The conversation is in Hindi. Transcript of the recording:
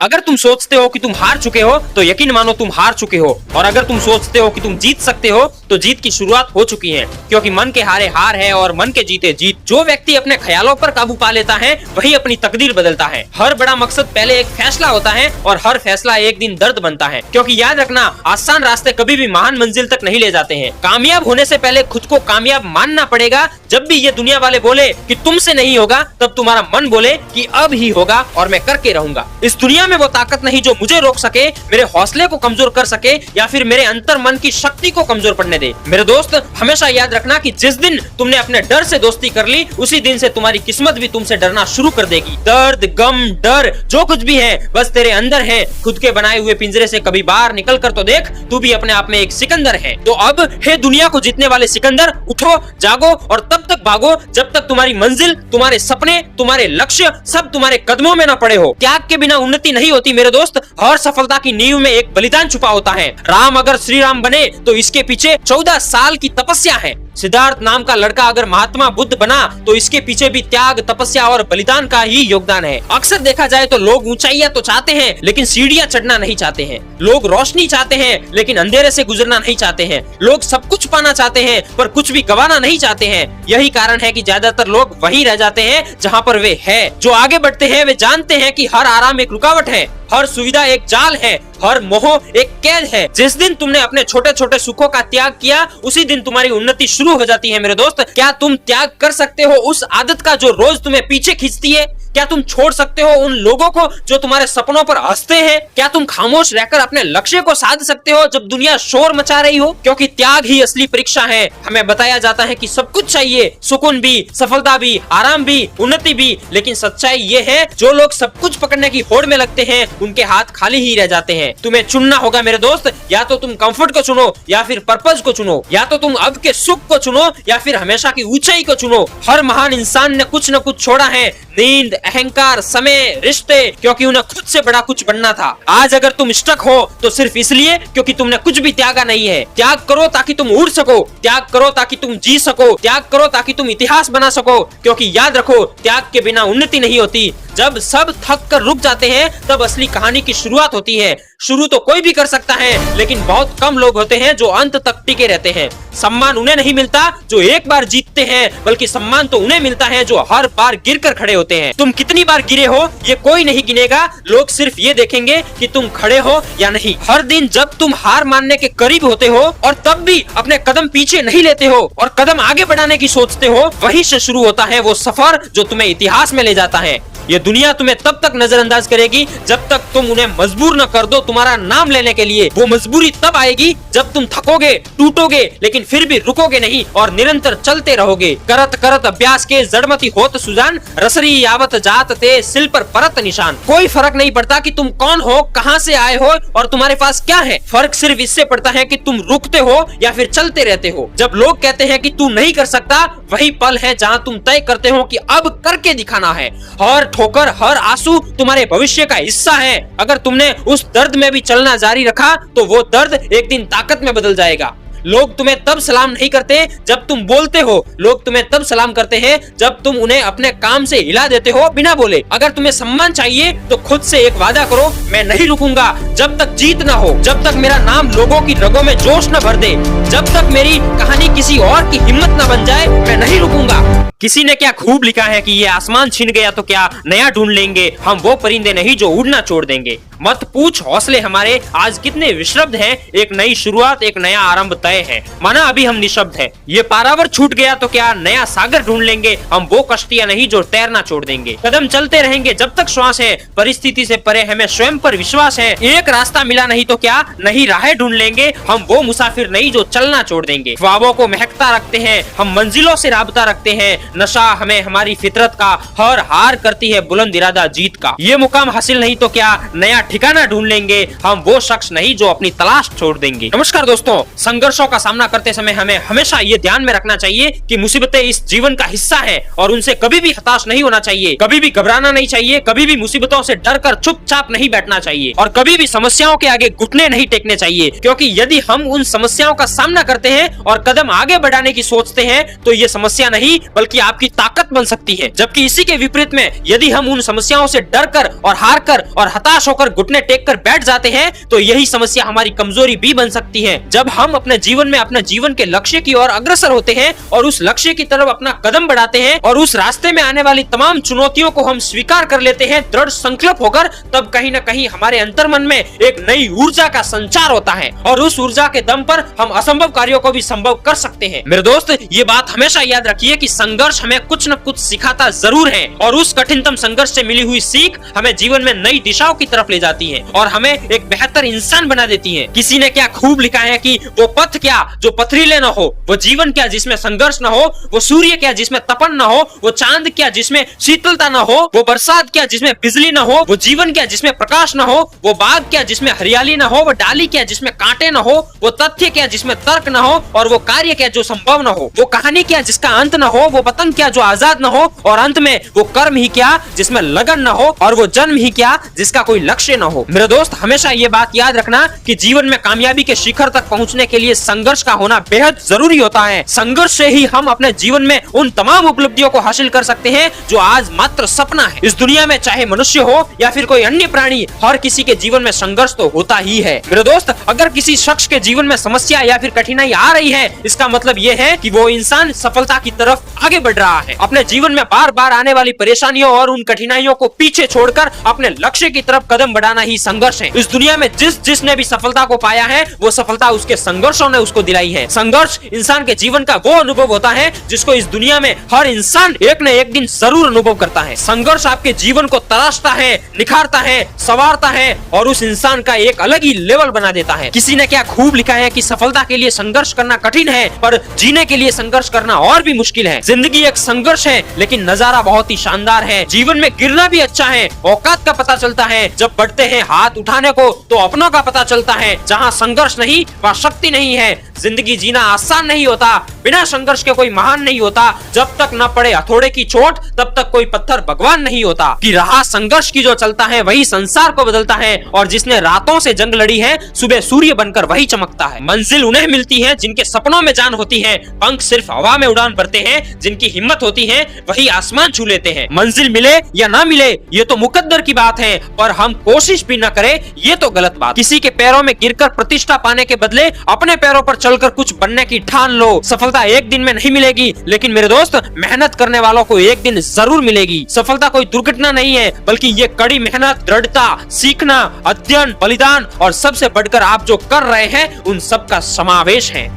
अगर तुम सोचते हो कि तुम हार चुके हो तो यकीन मानो तुम हार चुके हो, और अगर तुम सोचते हो कि तुम जीत सकते हो तो जीत की शुरुआत हो चुकी है, क्योंकि मन के हारे हार है और मन के जीते जीत। जो व्यक्ति अपने ख्यालों पर काबू पा लेता है वही अपनी तकदीर बदलता है। हर बड़ा मकसद पहले एक फैसला होता है और हर फैसला एक दिन दर्द बनता है, क्योंकि याद रखना आसान रास्ते कभी भी महान मंजिल तक नहीं ले जाते हैं। कामयाब होने से पहले खुद को कामयाब मानना पड़ेगा। जब भी ये दुनिया वाले बोले कि तुमसे नहीं होगा, तब तुम्हारा मन बोले कि अब ही होगा और मैं करके रहूंगा। इस दुनिया में वो ताकत नहीं जो मुझे रोक सके, मेरे हौसले को कमजोर कर सके या फिर मेरे अंतर मन की शक्ति को कमजोर पड़ने दे। मेरे दोस्त, हमेशा याद रखना कि जिस दिन तुमने अपने डर से दोस्ती कर ली, उसी दिन से तुम्हारी किस्मत भी तुमसे डरना शुरू कर देगी। दर्द, गम, डर जो कुछ भी है बस तेरे अंदर है। खुद के बनाए हुए पिंजरे से कभी बाहर निकल कर तो देख, तू भी अपने आप में एक सिकंदर है। तो अब हे दुनिया को जीतने वाले सिकंदर, उठो, जागो और तब तक भागो जब तक तुम्हारी मंजिल, तुम्हारे सपने, तुम्हारे लक्ष्य सब तुम्हारे कदमों में न पड़े हो। त्याग के बिना उन्नति नहीं होती मेरे दोस्त। हर सफलता की नींव में एक बलिदान छुपा होता है। राम अगर श्री राम बने तो इसके पीछे 14 साल की तपस्या है। सिद्धार्थ नाम का लड़का अगर महात्मा बुद्ध बना तो इसके पीछे भी त्याग, तपस्या और बलिदान का ही योगदान है। अक्सर देखा जाए तो लोग ऊंचाइयां तो चाहते हैं लेकिन सीढ़ियां चढ़ना नहीं चाहते हैं। लोग रोशनी चाहते हैं लेकिन अंधेरे से गुजरना नहीं चाहते हैं। लोग सब कुछ पाना चाहते हैं पर कुछ भी गंवाना नहीं चाहते हैं। यही कारण है कि ज्यादातर लोग वहीं रह जाते हैं जहां पर वे हैं। जो आगे बढ़ते हैं वे जानते हैं कि हर आराम एक रुकावट है, हर सुविधा एक जाल है, हर मोह एक कैद है। जिस दिन तुमने अपने छोटे छोटे सुखों का त्याग किया, उसी दिन तुम्हारी उन्नति शुरू हो जाती है मेरे दोस्त। क्या तुम त्याग कर सकते हो उस आदत का जो रोज तुम्हें पीछे खींचती है? क्या तुम छोड़ सकते हो उन लोगों को जो तुम्हारे सपनों पर हंसते हैं? क्या तुम खामोश रहकर अपने लक्ष्य को साध सकते हो जब दुनिया शोर मचा रही हो? क्योंकि त्याग ही असली परीक्षा है। हमें बताया जाता है कि सब कुछ चाहिए, सुकून भी, सफलता भी, आराम भी, उन्नति भी, लेकिन सच्चाई ये है जो लोग सब कुछ पकड़ने की होड़ में लगते हैं उनके हाथ खाली ही रह जाते हैं। तुम्हें चुनना होगा मेरे दोस्त। या तो तुम कंफर्ट को चुनो या फिर पर्पज को चुनो, या तो तुम अब के सुख को चुनो या फिर हमेशा की ऊंचाई को चुनो। हर महान इंसान ने कुछ न कुछ छोड़ा है, नींद, अहंकार, समय, रिश्ते, क्योंकि उन्हें खुद से बड़ा कुछ बनना था। आज अगर तुम स्टक हो तो सिर्फ इसलिए क्योंकि तुमने कुछ भी त्यागा नहीं है। त्याग करो ताकि तुम उड़ सको, त्याग करो ताकि तुम जी सको, त्याग करो ताकि तुम इतिहास बना सको। क्योंकि याद रखो, त्याग के बिना उन्नति नहीं होती। जब सब थक कर रुक जाते हैं तब असली कहानी की शुरुआत होती है। शुरू तो कोई भी कर सकता है, लेकिन बहुत कम लोग होते हैं जो अंत तक टिके रहते हैं। सम्मान उन्हें नहीं मिलता जो एक बार जीतते हैं, बल्कि सम्मान तो उन्हें मिलता है जो हर बार गिरकर खड़े होते हैं। तुम कितनी बार गिरे हो ये कोई नहीं गिनेगा, लोग सिर्फ ये देखेंगे कि तुम खड़े हो या नहीं। हर दिन जब तुम हार मानने के करीब होते हो और तब भी अपने कदम पीछे नहीं लेते हो और कदम आगे बढ़ाने की सोचते हो, वहीं से शुरू होता है वो सफर जो तुम्हें इतिहास में ले जाता है। ये दुनिया तुम्हें तब तक नजरअंदाज करेगी जब तक तुम उन्हें मजबूर न कर दो तुम्हारा नाम लेने के लिए। वो मजबूरी तब आएगी जब तुम थकोगे, टूटोगे, लेकिन फिर भी रुकोगे नहीं और निरंतर चलते रहोगे। करत करत अभ्यास के जड़मती होत सुजान, रसरी यावत जात ते सिल पर परत निशान। कोई फर्क नहीं पड़ता कि तुम कौन हो, कहां से आए हो और तुम्हारे पास क्या है। फर्क सिर्फ इससे पड़ता है कि तुम रुकते हो या फिर चलते रहते हो। जब लोग कहते हैं कि तू नहीं कर सकता, वही पल है जहां तुम तय करते हो कि अब करके दिखाना है। और ठोकर, हर आंसू तुम्हारे भविष्य का हिस्सा है। अगर तुमने उस दर्द में भी चलना जारी रखा तो वो दर्द एक दिन ताकत में बदल जाएगा। लोग तुम्हें तब सलाम नहीं करते जब तुम बोलते हो, लोग तुम्हें तब सलाम करते हैं जब तुम उन्हें अपने काम से हिला देते हो बिना बोले। अगर तुम्हें सम्मान चाहिए तो खुद से एक वादा करो, मैं नहीं रुकूंगा जब तक जीत ना हो, जब तक मेरा नाम लोगों की रगों में जोश न भर दे, जब तक मेरी कहानी किसी और की हिम्मत न बन जाए, मैं नहीं रुकूंगा। किसी ने क्या खूब लिखा है कि ये आसमान छिन गया तो क्या नया ढूंढ लेंगे, हम वो परिंदे नहीं जो उड़ना छोड़ देंगे। मत पूछ हौसले हमारे आज कितने विश्रब्द हैं, एक नई शुरुआत, एक नया आरंभ तय है, माना अभी हम निशब्द हैं। ये पारावर छूट गया तो क्या नया सागर ढूंढ लेंगे, हम वो कश्तियां नहीं जो तैरना छोड़ देंगे। कदम चलते रहेंगे जब तक श्वास है, परिस्थिति से परे हमें स्वयं पर विश्वास है। एक रास्ता मिला नहीं तो क्या नई राहें ढूंढ लेंगे, हम वो मुसाफिर नहीं जो चलना छोड़ देंगे। ख्वाबों को महकता रखते हैं, हम मंजिलों से राबता रखते हैं। नशा हमें हमारी फितरत का, हर हार करती है बुलंद इरादा जीत का। ये मुकाम हासिल नहीं तो क्या नया ठिकाना ढूंढ लेंगे, हम वो शख्स नहीं जो अपनी तलाश छोड़ देंगे। नमस्कार दोस्तों, संघर्षों का सामना करते समय हमें हमेशा ये ध्यान में रखना चाहिए कि मुसीबतें इस जीवन का हिस्सा है और उनसे कभी भी हताश नहीं होना चाहिए, कभी भी घबराना नहीं चाहिए, कभी भी मुसीबतों से डरकर चुपचाप नहीं बैठना चाहिए और कभी भी समस्याओं के आगे घुटने नहीं टेकने चाहिए। क्योंकि यदि हम उन समस्याओं का सामना करते हैं और कदम आगे बढ़ाने की सोचते हैं तो ये समस्या नहीं बल्कि आपकी ताकत बन सकती है। जबकि इसी के विपरीत में यदि हम उन समस्याओं से डर कर और हार कर और हताश होकर घुटने टेक कर बैठ जाते हैं तो यही समस्या हमारी कमजोरी भी बन सकती है। जब हम अपने जीवन में अपने जीवन के लक्ष्य की ओर अग्रसर होते हैं और उस लक्ष्य की तरफ अपना कदम बढ़ाते हैं और उस रास्ते में आने वाली तमाम चुनौतियों को हम स्वीकार कर लेते हैं दृढ़ संकल्प होकर, तब कहीं न कहीं हमारे अंतर्मन में एक नई ऊर्जा का संचार होता है और उस ऊर्जा के दम पर हम असंभव कार्यों को भी संभव कर सकते हैं। मेरे दोस्त, ये बात हमेशा याद रखिए कि संघर्ष हमें कुछ न कुछ सिखाता जरूर है और उस कठिनतम संघर्ष से मिली हुई सीख हमें जीवन में नई दिशाओं की तरफ ले जाती है और हमें एक बेहतर इंसान बना देती है। किसी ने क्या खूब लिखा है कि वो पथ क्या जो पथरीले न हो, वो जीवन क्या जिसमें संघर्ष न हो, वो सूर्य क्या जिसमें तपन न हो, वो चांद क्या जिसमें शीतलता न हो, वो बरसात क्या जिसमें बिजली न हो, वो जीवन क्या जिसमें प्रकाश न हो, वो बाग क्या जिसमें हरियाली न हो, वो डाली क्या जिसमें कांटे न हो, वो तथ्य क्या जिसमें तर्क न हो, और वो कार्य क्या जो संभव न हो, वो कहानी क्या जिसका अंत न हो, वो पतंग क्या जो आजाद न हो, और अंत में वो कर्म ही क्या जिसमें लगन न हो, और वो जन्म ही क्या जिसका कोई लक्ष्य न हो। मेरे दोस्त, हमेशा ये बात याद रखना कि जीवन में कामयाबी के शिखर तक पहुंचने के लिए संघर्ष का होना बेहद जरूरी होता है। संघर्ष से ही हम अपने जीवन में उन तमाम उपलब्धियों को हासिल कर सकते हैं जो आज मात्र सपना है। इस दुनिया में चाहे मनुष्य हो या फिर कोई अन्य प्राणी, हर किसी के जीवन में संघर्ष तो होता ही है। मेरे दोस्त, अगर किसी शख्स के जीवन में समस्या या फिर कठिनाई आ रही है, इसका मतलब ये है कि वो इंसान सफलता की तरफ आगे बढ़ रहा है। अपने जीवन में बार बार आने वाली परेशानियों और उन कठिनाइयों को पीछे छोड़कर अपने लक्ष्य की तरफ कदम बढ़ाना ही संघर्ष है। इस दुनिया में जिसने भी सफलता को पाया है, वो सफलता उसके संघर्षों ने उसको दिलाई है। संघर्ष इंसान के जीवन का वो अनुभव होता है जिसको इस दुनिया में हर इंसान एक न एक दिन जरूर अनुभव करता है। संघर्ष आपके जीवन को तराशता है, निखारता है, संवारता है और उस इंसान का एक अलग ही लेवल बना देता है। किसी ने क्या खूब लिखा है कि सफलता के लिए संघर्ष करना कठिन है, पर जीने के लिए संघर्ष करना और भी मुश्किल है। जिंदगी एक संघर्ष है, लेकिन नजारा बहुत ही शानदार है। जीवन में गिरना भी अच्छा है, औकात का पता चलता है। जब बढ़ते हैं हाथ उठाने को तो अपनों का पता चलता है। जहाँ संघर्ष नहीं वहाँ शक्ति नहीं है। जिंदगी जीना आसान नहीं होता, बिना संघर्ष के कोई महान नहीं होता। जब तक न पड़े हथौड़े की चोट तब तक कोई पत्थर भगवान नहीं होता। कि राह संघर्ष की जो चलता है वही संसार को बदलता है, और जिसने रातों से जंग लड़ी है सुबह सूर्य बनकर वही चमकता है। मंजिल उन्हें मिलती है जिनके सपनों में जान होती है। पंख सिर्फ हवा में उड़ान भरते हैं, जिनकी हिम्मत होती है वही आसमान छू लेते हैं। मंजिल मिले या ना मिले ये तो मुकद्दर की बात है, पर हम कोशिश भी न करें ये तो गलत बात। किसी के पैरों में गिरकर प्रतिष्ठा पाने के बदले अपने पैरों पर चलकर कुछ बनने की ठान लो। सफलता एक दिन में नहीं मिलेगी, लेकिन मेरे दोस्त, मेहनत करने वालों को एक दिन जरूर मिलेगी। सफलता कोई दुर्घटना नहीं है, बल्कि ये कड़ी मेहनत, दृढ़ता, सीखना, अध्ययन, बलिदान और सबसे बढ़कर आप जो कर रहे हैं उन सब का समावेश है।